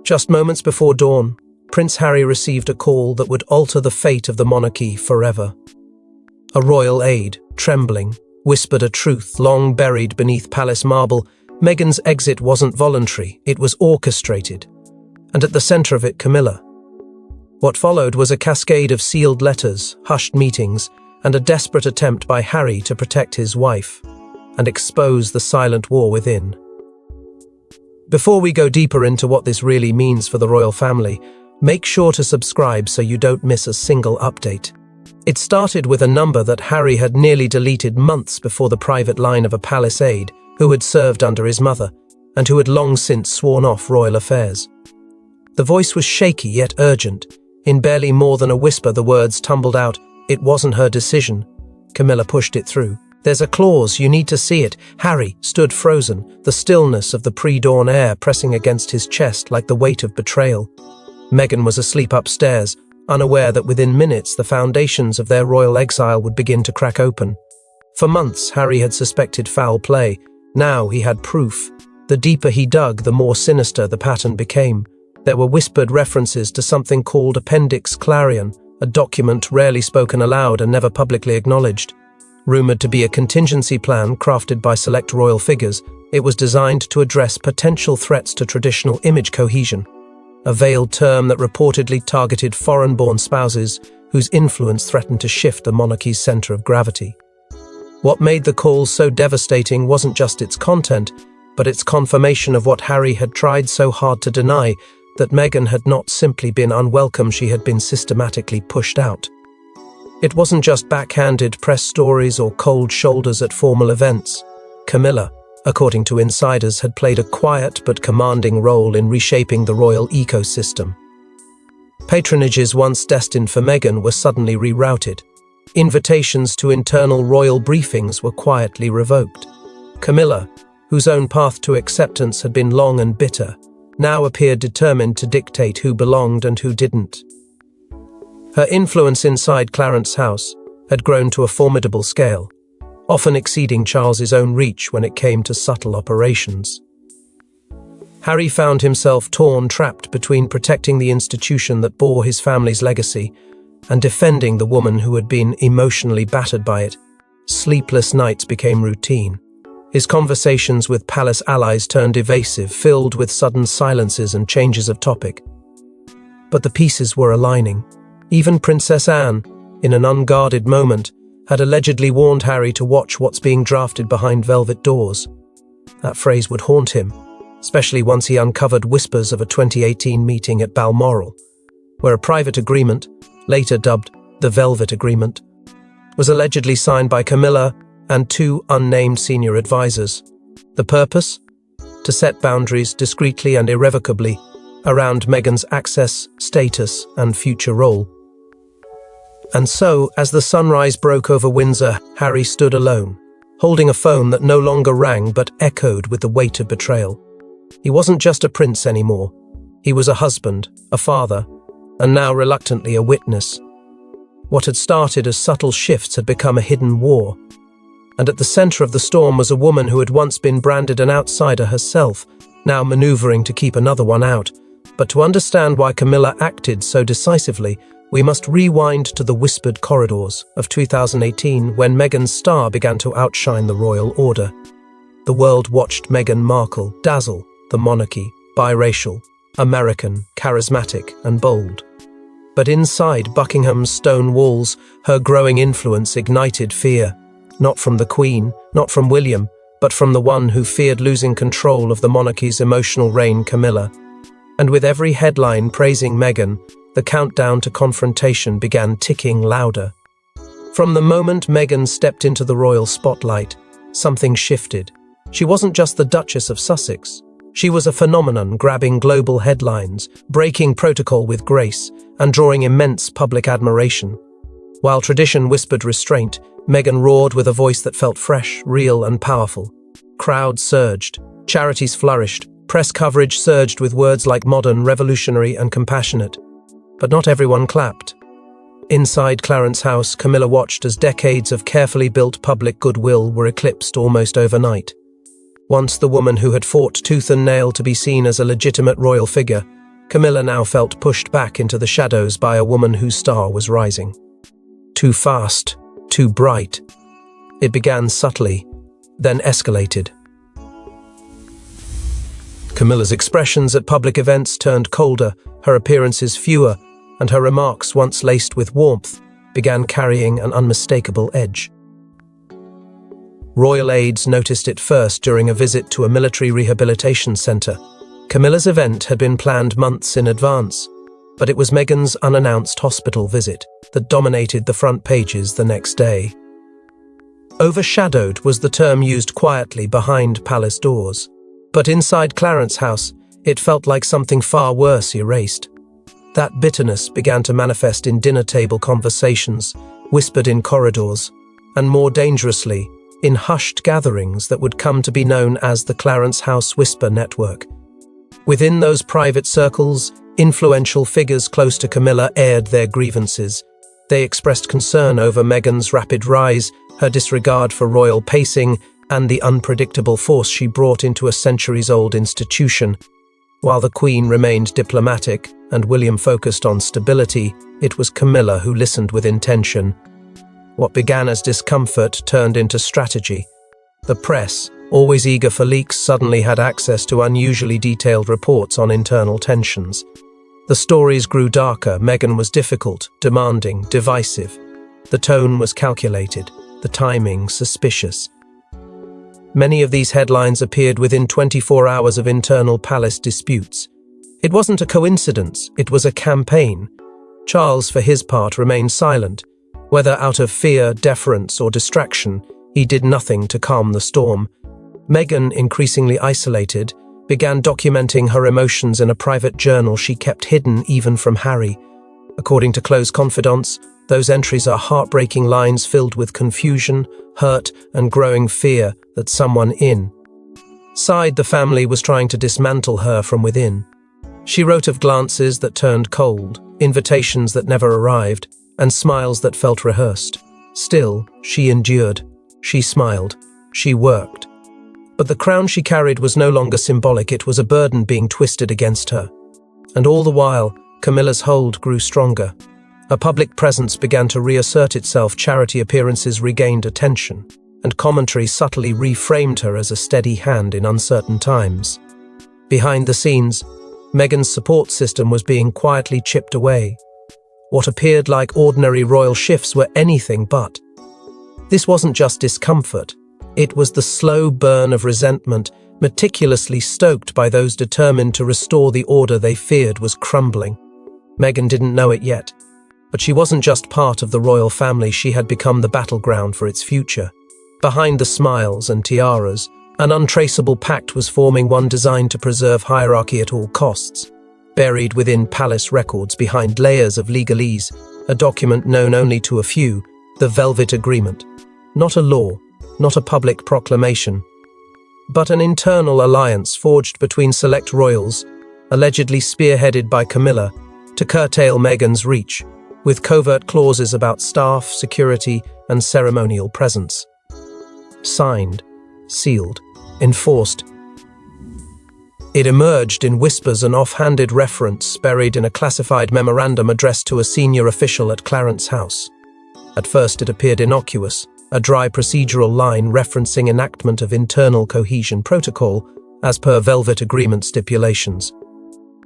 Just moments before dawn, Prince Harry received a call that would alter the fate of the monarchy forever. A royal aide, trembling, whispered a truth long buried beneath palace marble. Meghan's exit wasn't voluntary, it was orchestrated. And at the center of it, Camilla. What followed was a cascade of sealed letters, hushed meetings, and a desperate attempt by Harry to protect his wife and expose the silent war within. Before we go deeper into what this really means for the royal family, make sure to subscribe so you don't miss a single update. It started with a number that Harry had nearly deleted months before, the private line of a palace aide who had served under his mother and who had long since sworn off royal affairs. The voice was shaky yet urgent. In barely more than a whisper, the words tumbled out, "It wasn't her decision." Camilla pushed it through. "There's a clause, you need to see it." Harry stood frozen, the stillness of the pre-dawn air pressing against his chest like the weight of betrayal. Meghan was asleep upstairs, unaware that within minutes the foundations of their royal exile would begin to crack open. For months, Harry had suspected foul play. Now he had proof. The deeper he dug, the more sinister the pattern became. There were whispered references to something called Appendix Clarion, a document rarely spoken aloud and never publicly acknowledged. Rumored to be a contingency plan crafted by select royal figures, it was designed to address potential threats to traditional image cohesion, a veiled term that reportedly targeted foreign-born spouses whose influence threatened to shift the monarchy's center of gravity. What made the call so devastating wasn't just its content, but its confirmation of what Harry had tried so hard to deny, that Meghan had not simply been unwelcome, she had been systematically pushed out. It wasn't just backhanded press stories or cold shoulders at formal events. Camilla, according to insiders, had played a quiet but commanding role in reshaping the royal ecosystem. Patronages once destined for Meghan were suddenly rerouted. Invitations to internal royal briefings were quietly revoked. Camilla, whose own path to acceptance had been long and bitter, now appeared determined to dictate who belonged and who didn't. Her influence inside Clarence's house had grown to a formidable scale, often exceeding Charles's own reach when it came to subtle operations. Harry found himself trapped between protecting the institution that bore his family's legacy and defending the woman who had been emotionally battered by it. Sleepless nights became routine. His conversations with palace allies turned evasive, filled with sudden silences and changes of topic. But the pieces were aligning. Even Princess Anne, in an unguarded moment, had allegedly warned Harry to watch what's being drafted behind velvet doors. That phrase would haunt him, especially once he uncovered whispers of a 2018 meeting at Balmoral, where a private agreement, later dubbed the Velvet Agreement, was allegedly signed by Camilla and two unnamed senior advisors. The purpose? To set boundaries discreetly and irrevocably around Meghan's access, status, and future role. And so, as the sunrise broke over Windsor, Harry stood alone, holding a phone that no longer rang but echoed with the weight of betrayal. He wasn't just a prince anymore. He was a husband, a father, and now reluctantly a witness. What had started as subtle shifts had become a hidden war. And at the center of the storm was a woman who had once been branded an outsider herself, now maneuvering to keep another one out. But to understand why Camilla acted so decisively, we must rewind to the whispered corridors of 2018 when Meghan's star began to outshine the royal order. The world watched Meghan Markle dazzle the monarchy, biracial, American, charismatic, and bold. But inside Buckingham's stone walls, her growing influence ignited fear. Not from the Queen, not from William, but from the one who feared losing control of the monarchy's emotional reign, Camilla. And with every headline praising Meghan, the countdown to confrontation began ticking louder. From the moment Meghan stepped into the royal spotlight, something shifted. She wasn't just the Duchess of Sussex. She was a phenomenon grabbing global headlines, breaking protocol with grace, and drawing immense public admiration. While tradition whispered restraint, Meghan roared with a voice that felt fresh, real, and powerful. Crowds surged, charities flourished, press coverage surged with words like modern, revolutionary, and compassionate. But not everyone clapped. Inside Clarence's house, Camilla watched as decades of carefully built public goodwill were eclipsed almost overnight. Once the woman who had fought tooth and nail to be seen as a legitimate royal figure, Camilla now felt pushed back into the shadows by a woman whose star was rising. Too fast, too bright. It began subtly, then escalated. Camilla's expressions at public events turned colder, her appearances fewer, and her remarks, once laced with warmth, began carrying an unmistakable edge. Royal aides noticed it first during a visit to a military rehabilitation center. Camilla's event had been planned months in advance, but it was Meghan's unannounced hospital visit that dominated the front pages the next day. Overshadowed was the term used quietly behind palace doors, but inside Clarence House, it felt like something far worse erased. That bitterness began to manifest in dinner-table conversations, whispered in corridors, and more dangerously, in hushed gatherings that would come to be known as the Clarence House Whisper Network. Within those private circles, influential figures close to Camilla aired their grievances. They expressed concern over Meghan's rapid rise, her disregard for royal pacing, and the unpredictable force she brought into a centuries-old institution. While the Queen remained diplomatic and William focused on stability, it was Camilla who listened with intention. What began as discomfort turned into strategy. The press, always eager for leaks, suddenly had access to unusually detailed reports on internal tensions. The stories grew darker. Meghan was difficult, demanding, divisive. The tone was calculated, the timing suspicious. Many of these headlines appeared within 24 hours of internal palace disputes. It wasn't a coincidence, it was a campaign. Charles, for his part, remained silent. Whether out of fear, deference, or distraction, he did nothing to calm the storm. Meghan, increasingly isolated, began documenting her emotions in a private journal she kept hidden even from Harry. According to close confidants, those entries are heartbreaking lines filled with confusion, hurt, and growing fear that someone inside the family was trying to dismantle her from within. She wrote of glances that turned cold, invitations that never arrived, and smiles that felt rehearsed. Still, she endured. She smiled. She worked. But the crown she carried was no longer symbolic, it was a burden being twisted against her. And all the while, Camilla's hold grew stronger. Her public presence began to reassert itself, charity appearances regained attention, and commentary subtly reframed her as a steady hand in uncertain times. Behind the scenes, Meghan's support system was being quietly chipped away. What appeared like ordinary royal shifts were anything but. This wasn't just discomfort. It was the slow burn of resentment, meticulously stoked by those determined to restore the order they feared was crumbling. Meghan didn't know it yet, but she wasn't just part of the royal family, she had become the battleground for its future. Behind the smiles and tiaras, an untraceable pact was forming, one designed to preserve hierarchy at all costs. Buried within palace records behind layers of legalese, a document known only to a few, the Velvet Agreement. Not a law, not a public proclamation, but an internal alliance forged between select royals, allegedly spearheaded by Camilla, to curtail Meghan's reach, with covert clauses about staff, security, and ceremonial presence. Signed, sealed, enforced. It emerged in whispers, an offhanded reference buried in a classified memorandum addressed to a senior official at Clarence House. At first it appeared innocuous, a dry procedural line referencing enactment of internal cohesion protocol as per Velvet Agreement stipulations.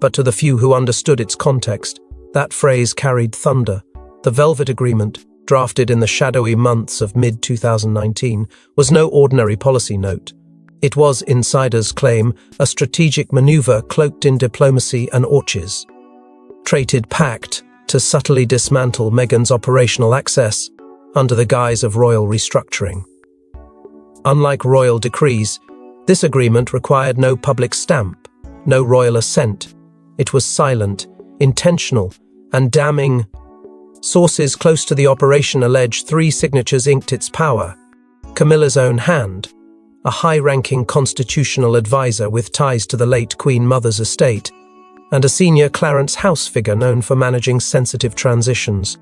But to the few who understood its context, that phrase carried thunder. The Velvet Agreement, drafted in the shadowy months of mid-2019, was no ordinary policy note. It was, insiders claim, a strategic maneuver cloaked in diplomacy and orchestrated pact to subtly dismantle Meghan's operational access under the guise of royal restructuring. Unlike royal decrees, this agreement required no public stamp, no royal assent. It was silent, intentional, and damning. Sources close to the operation allege 3 signatures inked its power: Camilla's own hand, a high-ranking constitutional advisor with ties to the late Queen Mother's estate, and a senior Clarence House figure known for managing sensitive transitions.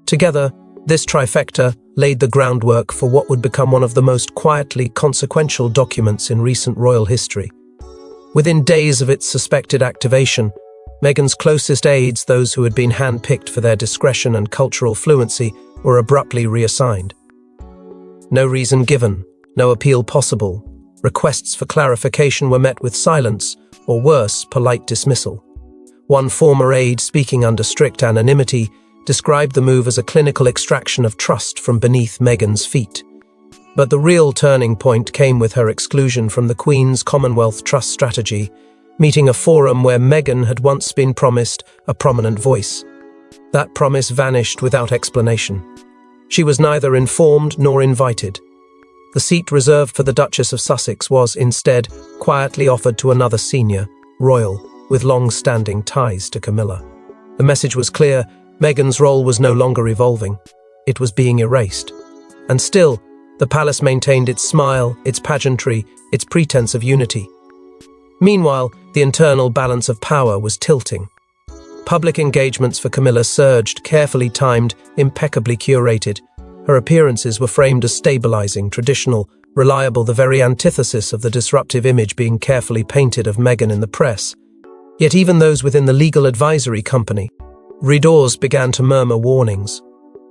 Together, this trifecta laid the groundwork for what would become one of the most quietly consequential documents in recent royal history. Within days of its suspected activation, Meghan's closest aides, those who had been handpicked for their discretion and cultural fluency, were abruptly reassigned. No reason given, no appeal possible. Requests for clarification were met with silence, or worse, polite dismissal. One former aide, speaking under strict anonymity, described the move as a clinical extraction of trust from beneath Meghan's feet. But the real turning point came with her exclusion from the Queen's Commonwealth Trust strategy, meeting a forum where Meghan had once been promised a prominent voice. That promise vanished without explanation. She was neither informed nor invited. The seat reserved for the Duchess of Sussex was, instead, quietly offered to another senior, royal, with long-standing ties to Camilla. The message was clear: Meghan's role was no longer evolving. It was being erased. And still, the palace maintained its smile, its pageantry, its pretense of unity. Meanwhile, the internal balance of power was tilting. Public engagements for Camilla surged, carefully timed, impeccably curated. Her appearances were framed as stabilizing, traditional, reliable, the very antithesis of the disruptive image being carefully painted of Meghan in the press. Yet even those within the legal advisory company, Rideaux, began to murmur warnings.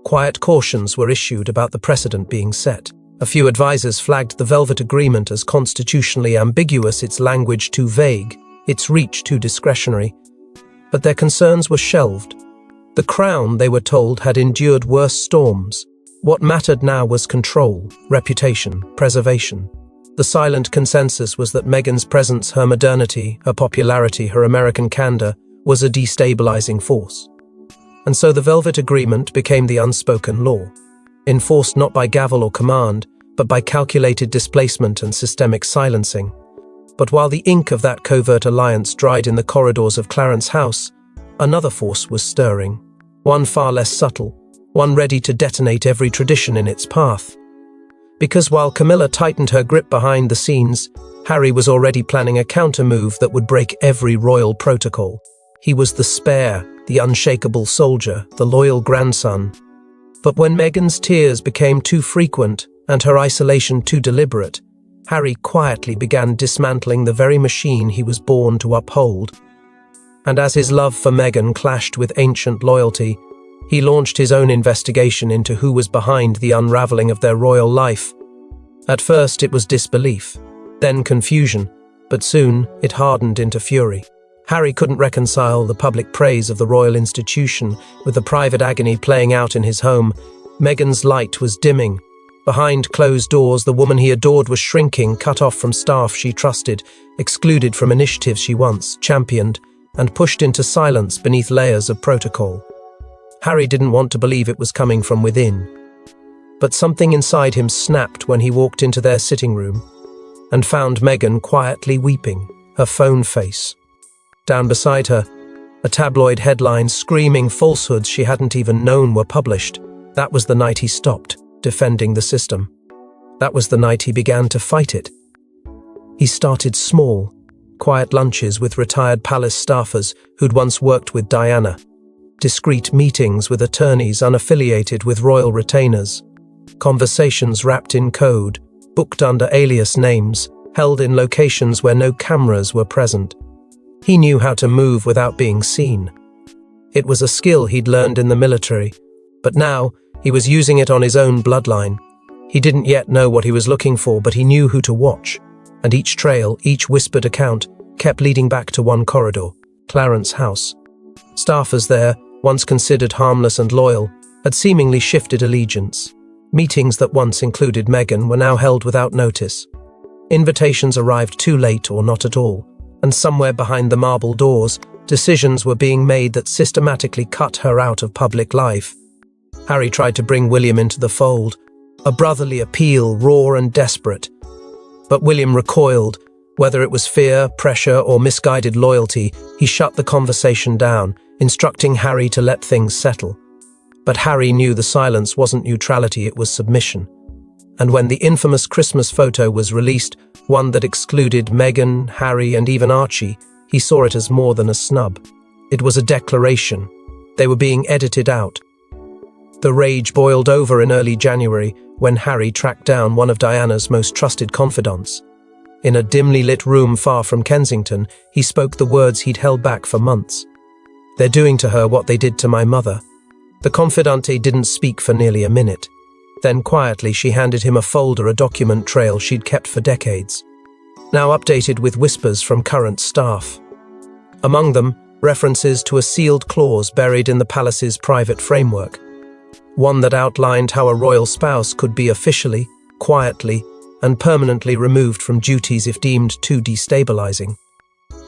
Quiet cautions were issued about the precedent being set. A few advisors flagged the Velvet Agreement as constitutionally ambiguous, its language too vague, its reach too discretionary. But their concerns were shelved. The Crown, they were told, had endured worse storms. What mattered now was control, reputation, preservation. The silent consensus was that Meghan's presence, her modernity, her popularity, her American candor, was a destabilizing force. And so the Velvet Agreement became the unspoken law, enforced not by gavel or command, but by calculated displacement and systemic silencing. But while the ink of that covert alliance dried in the corridors of Clarence House, another force was stirring, one far less subtle, one ready to detonate every tradition in its path. Because while Camilla tightened her grip behind the scenes, Harry was already planning a counter-move that would break every royal protocol. He was the spare, the unshakable soldier, the loyal grandson. But when Meghan's tears became too frequent and her isolation too deliberate, Harry quietly began dismantling the very machine he was born to uphold. And as his love for Meghan clashed with ancient loyalty, he launched his own investigation into who was behind the unraveling of their royal life. At first it was disbelief, then confusion, but soon it hardened into fury. Harry couldn't reconcile the public praise of the royal institution with the private agony playing out in his home. Meghan's light was dimming. Behind closed doors, the woman he adored was shrinking, cut off from staff she trusted, excluded from initiatives she once championed, and pushed into silence beneath layers of protocol. Harry didn't want to believe it was coming from within. But something inside him snapped when he walked into their sitting room and found Meghan quietly weeping, her phone face. Down beside her, a tabloid headline screaming falsehoods she hadn't even known were published. That was the night he stopped defending the system. That was the night he began to fight it. He started small, quiet lunches with retired palace staffers who'd once worked with Diana, discreet meetings with attorneys unaffiliated with royal retainers, conversations wrapped in code, booked under alias names, held in locations where no cameras were present. He knew how to move without being seen. It was a skill he'd learned in the military, but now he was using it on his own bloodline. He didn't yet know what he was looking for, but he knew who to watch, and each trail, each whispered account, kept leading back to one corridor, Clarence House. Staffers there, once considered harmless and loyal, had seemingly shifted allegiance. Meetings that once included Meghan were now held without notice. Invitations arrived too late or not at all, and somewhere behind the marble doors, decisions were being made that systematically cut her out of public life. Harry tried to bring William into the fold, a brotherly appeal, raw and desperate. But William recoiled. Whether it was fear, pressure, or misguided loyalty, he shut the conversation down, instructing Harry to let things settle. But Harry knew the silence wasn't neutrality, it was submission. And when the infamous Christmas photo was released, one that excluded Meghan, Harry, and even Archie, he saw it as more than a snub. It was a declaration. They were being edited out. The rage boiled over in early January when Harry tracked down one of Diana's most trusted confidants. In a dimly lit room far from Kensington, he spoke the words he'd held back for months. They're doing to her what they did to my mother." The confidante didn't speak for nearly a minute. Then quietly she handed him a folder, a document trail she'd kept for decades, now updated with whispers from current staff. Among them, references to a sealed clause buried in the palace's private framework, one that outlined how a royal spouse could be officially, quietly, and permanently removed from duties if deemed too destabilizing.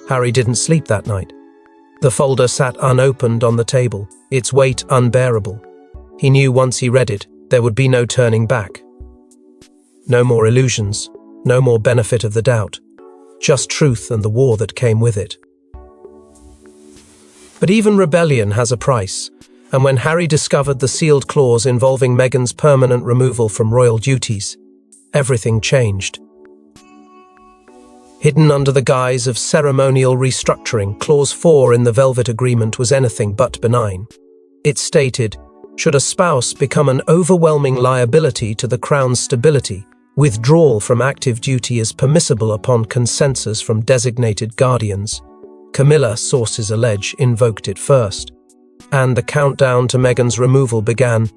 Harry didn't sleep that night. The folder sat unopened on the table, its weight unbearable. He knew once he read it, there would be no turning back. No more illusions, no more benefit of the doubt, just truth and the war that came with it. But even rebellion has a price, and when Harry discovered the sealed clause involving Meghan's permanent removal from royal duties, everything changed. Hidden under the guise of ceremonial restructuring, Clause 4 in the Velvet Agreement was anything but benign. It stated, should a spouse become an overwhelming liability to the Crown's stability, withdrawal from active duty is permissible upon consensus from designated guardians. Camilla, sources allege, invoked it first. And the countdown to Meghan's removal began.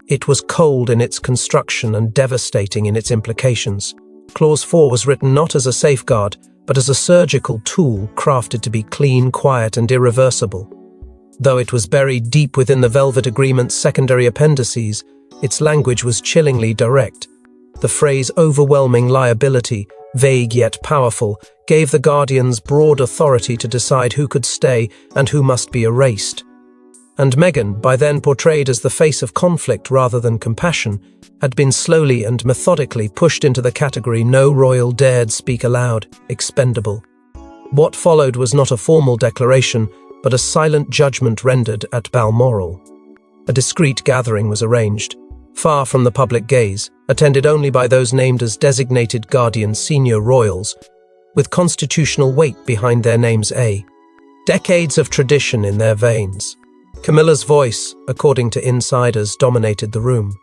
It was cold in its construction and devastating in its implications. Clause 4 was written not as a safeguard, but as a surgical tool crafted to be clean, quiet, and irreversible. Though it was buried deep within the Velvet Agreement's secondary appendices, its language was chillingly direct. The phrase overwhelming liability, vague yet powerful, gave the guardians broad authority to decide who could stay and who must be erased. And Meghan, by then portrayed as the face of conflict rather than compassion, had been slowly and methodically pushed into the category no royal dared speak aloud, expendable. What followed was not a formal declaration, but a silent judgment rendered at Balmoral. A discreet gathering was arranged, far from the public gaze, attended only by those named as designated guardian senior royals, with constitutional weight behind their names. Decades of tradition in their veins. Camilla's voice, according to insiders, dominated the room.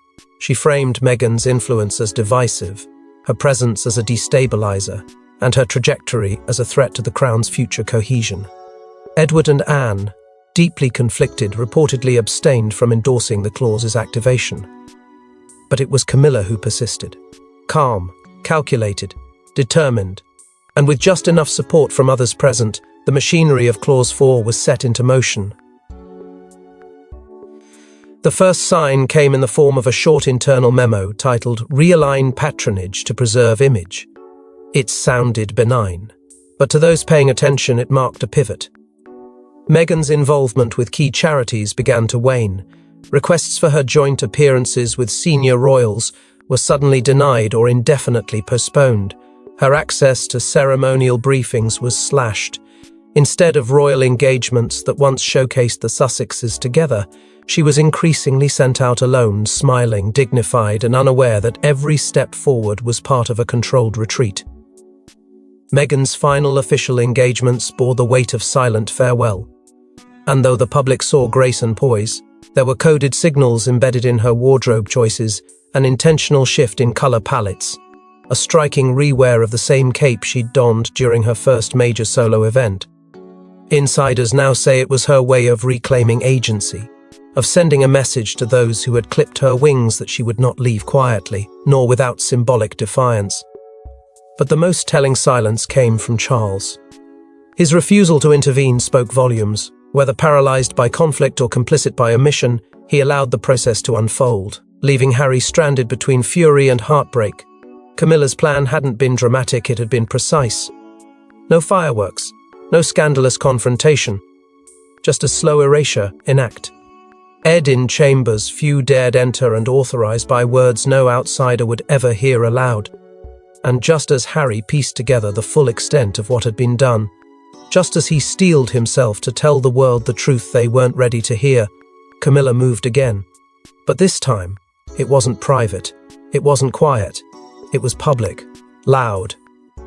She framed Meghan's influence as divisive, her presence as a destabilizer, and her trajectory as a threat to the Crown's future cohesion. Edward and Anne, deeply conflicted, reportedly abstained from endorsing the clause's activation. But it was Camilla who persisted. Calm, calculated, determined, and with just enough support from others present, the machinery of Clause 4 was set into motion. The first sign came in the form of a short internal memo titled Realign Patronage to Preserve Image. It sounded benign, but to those paying attention it marked a pivot. Meghan's involvement with key charities began to wane. Requests for her joint appearances with senior royals were suddenly denied or indefinitely postponed. Her access to ceremonial briefings was slashed. Instead of royal engagements that once showcased the Sussexes together, she was increasingly sent out alone, smiling, dignified, and unaware that every step forward was part of a controlled retreat. Meghan's final official engagements bore the weight of silent farewell. And though the public saw grace and poise, there were coded signals embedded in her wardrobe choices, an intentional shift in color palettes, a striking rewear of the same cape she'd donned during her first major solo event. Insiders now say it was her way of reclaiming agency, of sending a message to those who had clipped her wings that she would not leave quietly, nor without symbolic defiance. But the most telling silence came from Charles. His refusal to intervene spoke volumes. Whether paralyzed by conflict or complicit by omission, he allowed the process to unfold, leaving Harry stranded between fury and heartbreak. Camilla's plan hadn't been dramatic, it had been precise. No fireworks, no scandalous confrontation, just a slow erasure in act. Aide in chambers few dared enter and authorized by words no outsider would ever hear aloud. And just as Harry pieced together the full extent of what had been done, just as he steeled himself to tell the world the truth they weren't ready to hear, Camilla moved again. But this time, it wasn't private, it wasn't quiet, it was public, loud,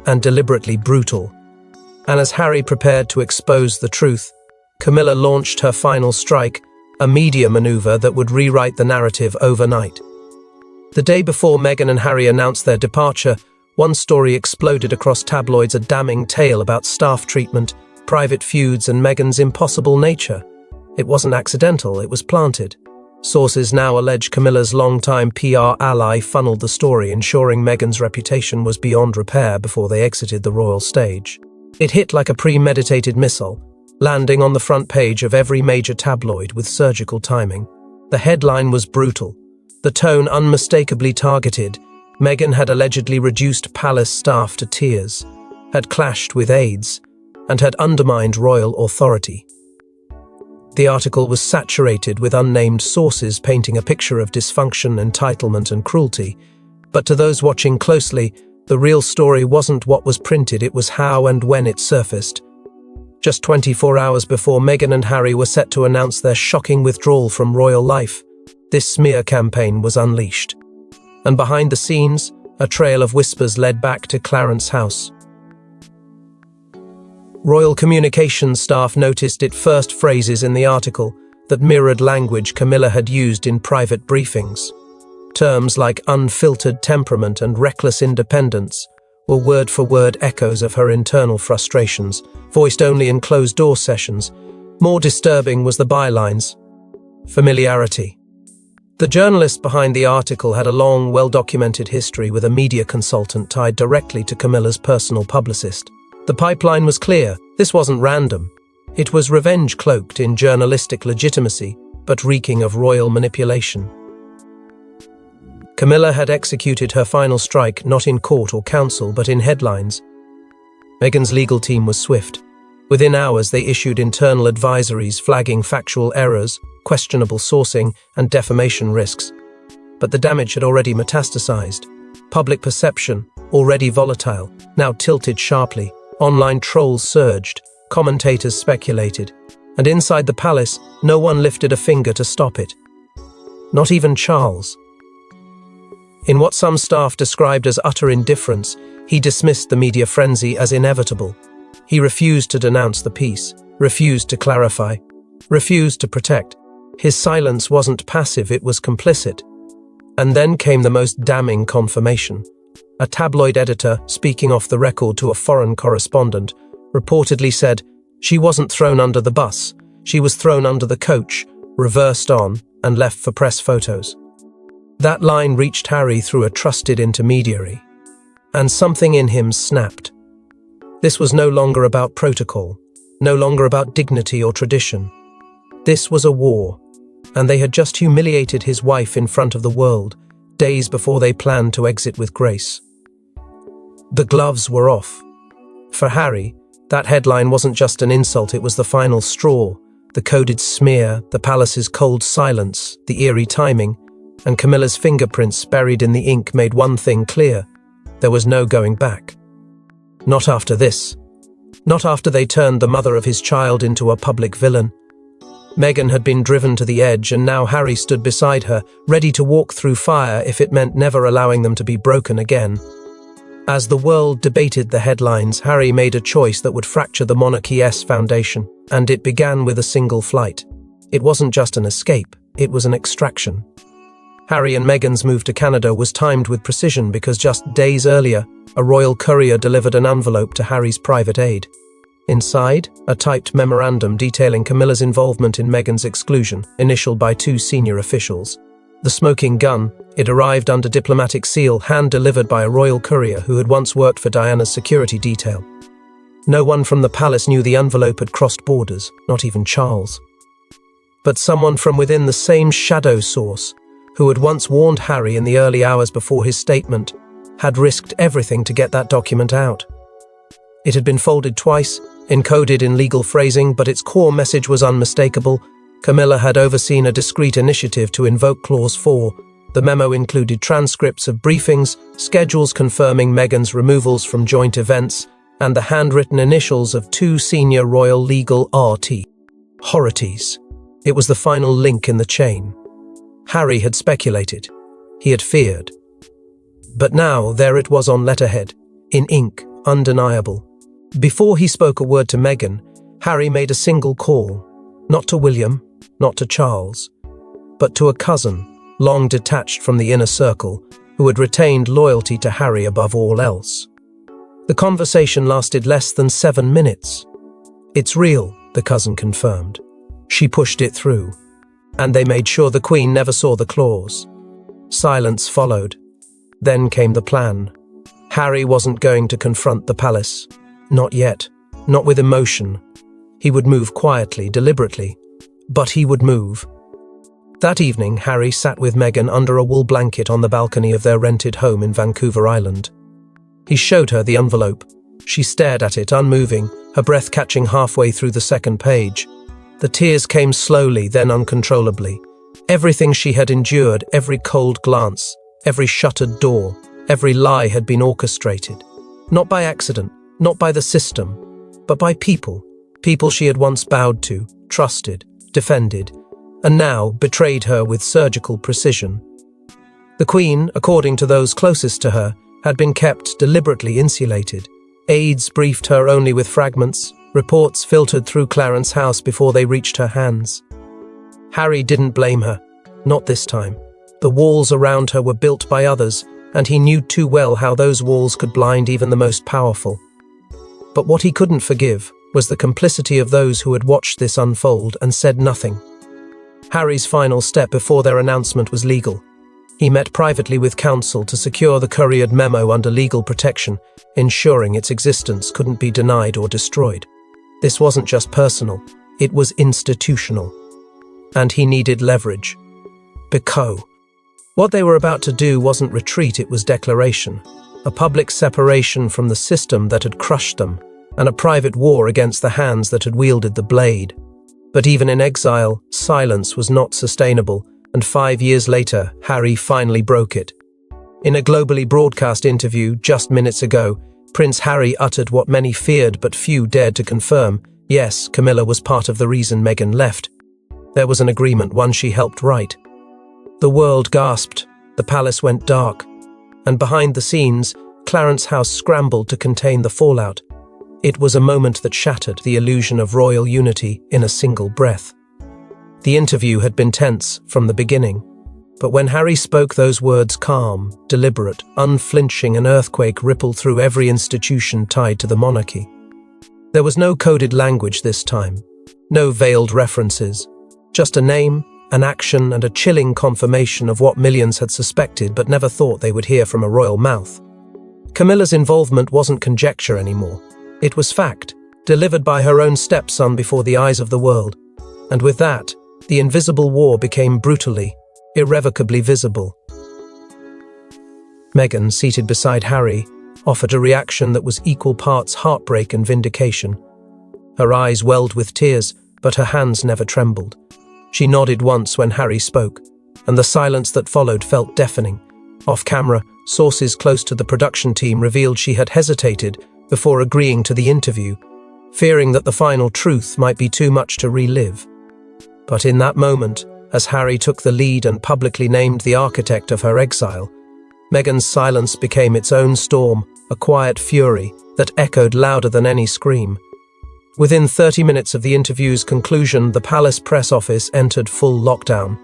and deliberately brutal. And as Harry prepared to expose the truth, Camilla launched her final strike, a media maneuver that would rewrite the narrative overnight. The day before Meghan and Harry announced their departure, one story exploded across tabloids, a damning tale about staff treatment, private feuds, and Meghan's impossible nature. It wasn't accidental, it was planted. Sources now allege Camilla's longtime PR ally funneled the story, ensuring Meghan's reputation was beyond repair before they exited the royal stage. It hit like a premeditated missile, landing on the front page of every major tabloid with surgical timing. The headline was brutal, the tone unmistakably targeted. Meghan had allegedly reduced palace staff to tears, had clashed with aides, and had undermined royal authority. The article was saturated with unnamed sources painting a picture of dysfunction, entitlement, and cruelty. But to those watching closely, the real story wasn't what was printed, it was how and when it surfaced. Just 24 hours before Meghan and Harry were set to announce their shocking withdrawal from royal life, this smear campaign was unleashed. And behind the scenes, a trail of whispers led back to Clarence's house. Royal communications staff noticed its first phrases in the article that mirrored language Camilla had used in private briefings. Terms like unfiltered temperament and reckless independence were word-for-word echoes of her internal frustrations, voiced only in closed-door sessions. More disturbing was the bylines. Familiarity. The journalist behind the article had a long, well-documented history with a media consultant tied directly to Camilla's personal publicist. The pipeline was clear. This wasn't random. It was revenge cloaked in journalistic legitimacy, but reeking of royal manipulation. Camilla had executed her final strike not in court or council, but in headlines. Meghan's legal team was swift. Within hours, they issued internal advisories flagging factual errors, questionable sourcing, and defamation risks. But the damage had already metastasized. Public perception, already volatile, now tilted sharply. Online trolls surged, commentators speculated, and inside the palace, no one lifted a finger to stop it. Not even Charles. In what some staff described as utter indifference, he dismissed the media frenzy as inevitable. He refused to denounce the piece, refused to clarify, refused to protect. His silence wasn't passive, it was complicit. And then came the most damning confirmation. A tabloid editor, speaking off the record to a foreign correspondent, reportedly said, "She wasn't thrown under the bus, she was thrown under the coach, reversed on, and left for press photos." That line reached Harry through a trusted intermediary, and something in him snapped. This was no longer about protocol, no longer about dignity or tradition. This was a war, and they had just humiliated his wife in front of the world, days before they planned to exit with grace. The gloves were off. For Harry, that headline wasn't just an insult, it was the final straw. The coded smear, the palace's cold silence, the eerie timing, and Camilla's fingerprints buried in the ink made one thing clear: there was no going back. Not after this. Not after they turned the mother of his child into a public villain. Meghan had been driven to the edge, and now Harry stood beside her, ready to walk through fire if it meant never allowing them to be broken again. As the world debated the headlines, Harry made a choice that would fracture the monarchy's foundation, and it began with a single flight. It wasn't just an escape, it was an extraction. Harry and Meghan's move to Canada was timed with precision because just days earlier, a royal courier delivered an envelope to Harry's private aide. Inside, a typed memorandum detailing Camilla's involvement in Meghan's exclusion, initialed by 2 senior officials. The smoking gun, it arrived under diplomatic seal, hand-delivered by a royal courier who had once worked for Diana's security detail. No one from the palace knew the envelope had crossed borders, not even Charles. But someone from within the same shadow source, who had once warned Harry in the early hours before his statement, had risked everything to get that document out. It had been folded twice, encoded in legal phrasing, but its core message was unmistakable. Camilla had overseen a discreet initiative to invoke Clause 4. The memo included transcripts of briefings, schedules confirming Meghan's removals from joint events, and the handwritten initials of 2 senior royal legal authorities. It was the final link in the chain. Harry had speculated. He had feared. But now, there it was on letterhead, in ink, undeniable. Before he spoke a word to Meghan, Harry made a single call, not to William, not to Charles, but to a cousin, long detached from the inner circle, who had retained loyalty to Harry above all else. The conversation lasted less than 7 minutes. "It's real," the cousin confirmed. She pushed it through, and they made sure the Queen never saw the clause. Silence followed. Then came the plan. Harry wasn't going to confront the palace. Not yet. Not with emotion. He would move quietly, deliberately. But he would move. That evening, Harry sat with Meghan under a wool blanket on the balcony of their rented home in Vancouver Island. He showed her the envelope. She stared at it, unmoving, her breath catching halfway through the second page. The tears came slowly, then uncontrollably. Everything she had endured, every cold glance, every shuttered door, every lie had been orchestrated. Not by accident, not by the system, but by people. People she had once bowed to, trusted, defended, and now betrayed her with surgical precision. The Queen, according to those closest to her, had been kept deliberately insulated. Aides briefed her only with fragments. Reports filtered through Clarence House before they reached her hands. Harry didn't blame her. Not this time. The walls around her were built by others, and he knew too well how those walls could blind even the most powerful. But what he couldn't forgive was the complicity of those who had watched this unfold and said nothing. Harry's final step before their announcement was legal. He met privately with counsel to secure the couriered memo under legal protection, ensuring its existence couldn't be denied or destroyed. This wasn't just personal, it was institutional. And he needed leverage. Because what they were about to do wasn't retreat, it was declaration. A public separation from the system that had crushed them, and a private war against the hands that had wielded the blade. But even in exile, silence was not sustainable, and 5 years later, Harry finally broke it. In a globally broadcast interview just minutes ago, Prince Harry uttered what many feared but few dared to confirm. Yes, Camilla was part of the reason Meghan left. There was an agreement, one she helped write. The world gasped, the palace went dark, and behind the scenes, Clarence House scrambled to contain the fallout. It was a moment that shattered the illusion of royal unity in a single breath. The interview had been tense from the beginning, but when Harry spoke those words, calm, deliberate, unflinching, an earthquake rippled through every institution tied to the monarchy. There was no coded language this time, no veiled references, just a name, an action, and a chilling confirmation of what millions had suspected but never thought they would hear from a royal mouth. Camilla's involvement wasn't conjecture anymore. It was fact, delivered by her own stepson before the eyes of the world. And with that, the invisible war became brutally, irrevocably visible. Meghan, seated beside Harry, offered a reaction that was equal parts heartbreak and vindication. Her eyes welled with tears, but her hands never trembled. She nodded once when Harry spoke, and the silence that followed felt deafening. Off camera, sources close to the production team revealed she had hesitated before agreeing to the interview, fearing that the final truth might be too much to relive. But in that moment, as Harry took the lead and publicly named the architect of her exile, Meghan's silence became its own storm, a quiet fury that echoed louder than any scream. Within 30 minutes of the interview's conclusion, the palace press office entered full lockdown.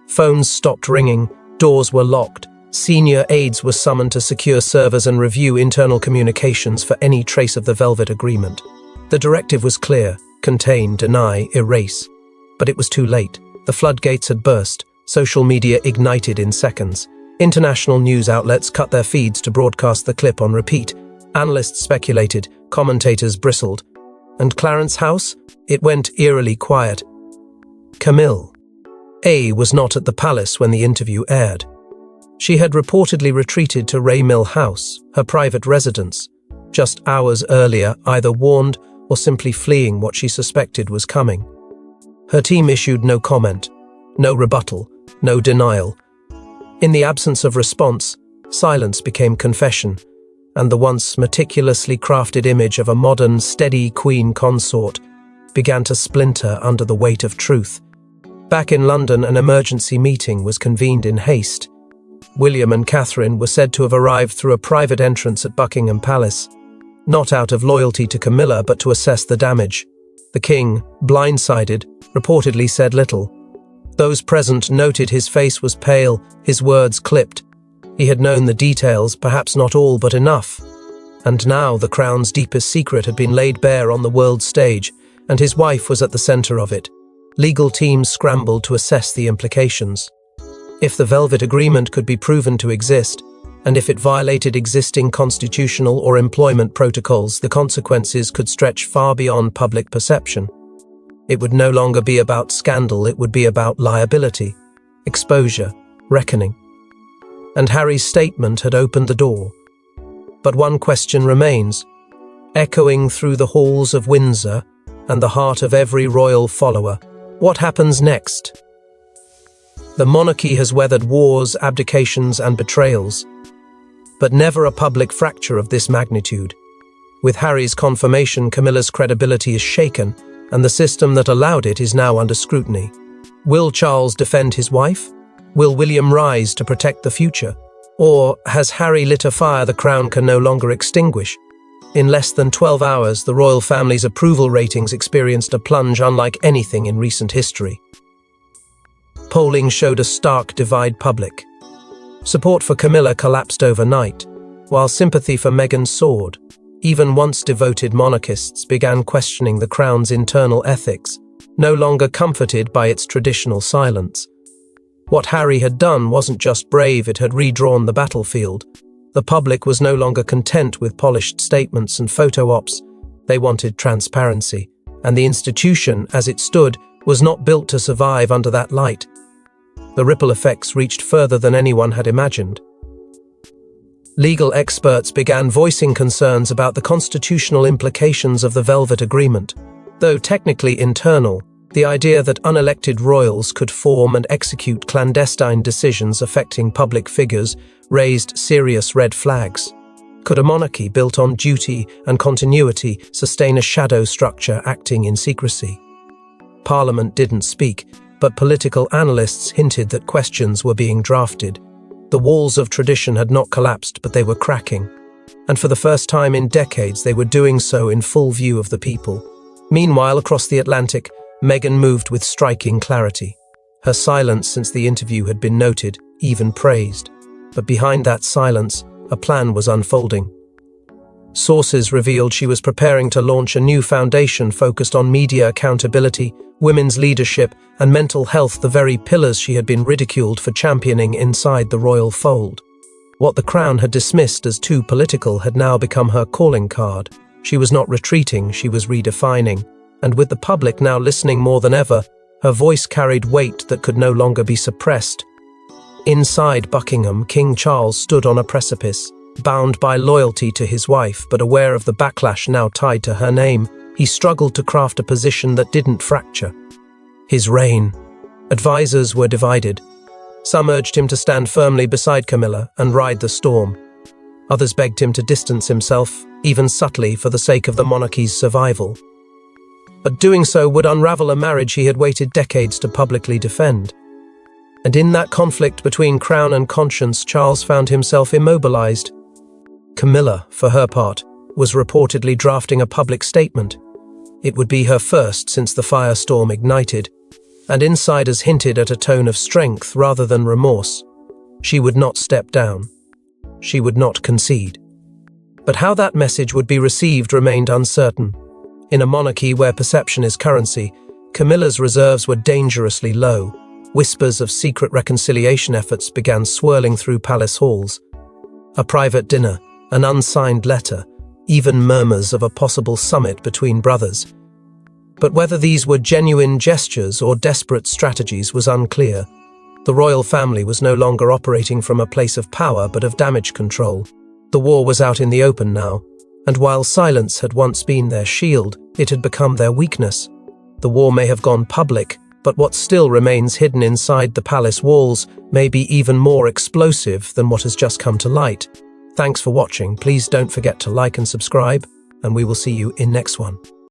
Phones stopped ringing, doors were locked, senior aides were summoned to secure servers and review internal communications for any trace of the Velvet Agreement. The directive was clear: contain, deny, erase. But it was too late. The floodgates had burst. Social media ignited in seconds. International news outlets cut their feeds to broadcast the clip on repeat. Analysts speculated, commentators bristled. And Clarence House? It went eerily quiet. Camilla was not at the palace when the interview aired. She had reportedly retreated to Mill House, her private residence, just hours earlier, either warned or simply fleeing what she suspected was coming. Her team issued no comment, no rebuttal, no denial. In the absence of response, silence became confession, and the once meticulously crafted image of a modern, steady queen consort began to splinter under the weight of truth. Back in London, an emergency meeting was convened in haste. William and Catherine were said to have arrived through a private entrance at Buckingham Palace, not out of loyalty to Camilla but to assess the damage. The king, blindsided, reportedly said little. Those present noted his face was pale, his words clipped. He had known the details, perhaps not all, but enough. And now the crown's deepest secret had been laid bare on the world stage, and his wife was at the center of it. Legal teams scrambled to assess the implications. If the Velvet Agreement could be proven to exist, and if it violated existing constitutional or employment protocols, the consequences could stretch far beyond public perception. It would no longer be about scandal, it would be about liability, exposure, reckoning. And Harry's statement had opened the door. But one question remains, echoing through the halls of Windsor and the heart of every royal follower. What happens next? The monarchy has weathered wars, abdications, and betrayals, but never a public fracture of this magnitude. With Harry's confirmation, Camilla's credibility is shaken, and the system that allowed it is now under scrutiny. Will Charles defend his wife? Will William rise to protect the future? Or has Harry lit a fire the crown can no longer extinguish? In less than 12 hours, the royal family's approval ratings experienced a plunge unlike anything in recent history. Polling showed a stark divide public. Support for Camilla collapsed overnight, while sympathy for Meghan soared. Even once devoted monarchists began questioning the crown's internal ethics, no longer comforted by its traditional silence. What Harry had done wasn't just brave, it had redrawn the battlefield. The public was no longer content with polished statements and photo ops. They wanted transparency, and the institution, as it stood, was not built to survive under that light. The ripple effects reached further than anyone had imagined. Legal experts began voicing concerns about the constitutional implications of the Velvet Agreement. Though technically internal, the idea that unelected royals could form and execute clandestine decisions affecting public figures raised serious red flags. Could a monarchy built on duty and continuity sustain a shadow structure acting in secrecy? Parliament didn't speak, but political analysts hinted that questions were being drafted. The walls of tradition had not collapsed, but they were cracking. And for the first time in decades, they were doing so in full view of the people. Meanwhile, across the Atlantic, Meghan moved with striking clarity. Her silence since the interview had been noted, even praised. But behind that silence, a plan was unfolding. Sources revealed she was preparing to launch a new foundation focused on media accountability, women's leadership, and mental health, the very pillars she had been ridiculed for championing inside the royal fold. What the crown had dismissed as too political had now become her calling card. She was not retreating, she was redefining. And with the public now listening more than ever, her voice carried weight that could no longer be suppressed. Inside Buckingham, King Charles stood on a precipice, bound by loyalty to his wife, but aware of the backlash now tied to her name. He struggled to craft a position that didn't fracture. His reign. Advisors were divided. Some urged him to stand firmly beside Camilla and ride the storm. Others begged him to distance himself, even subtly, for the sake of the monarchy's survival. But doing so would unravel a marriage he had waited decades to publicly defend. And in that conflict between crown and conscience, Charles found himself immobilized. Camilla, for her part, was reportedly drafting a public statement. It would be her first since the firestorm ignited, and insiders hinted at a tone of strength rather than remorse. She would not step down. She would not concede. But how that message would be received remained uncertain. In a monarchy where perception is currency, Camilla's reserves were dangerously low. Whispers of secret reconciliation efforts began swirling through palace halls. A private dinner, an unsigned letter, even murmurs of a possible summit between brothers. But whether these were genuine gestures or desperate strategies was unclear. The royal family was no longer operating from a place of power but of damage control. The war was out in the open now, and while silence had once been their shield, it had become their weakness. The war may have gone public, but what still remains hidden inside the palace walls may be even more explosive than what has just come to light. Thanks for watching. Please don't forget to like and subscribe, and we will see you in next one.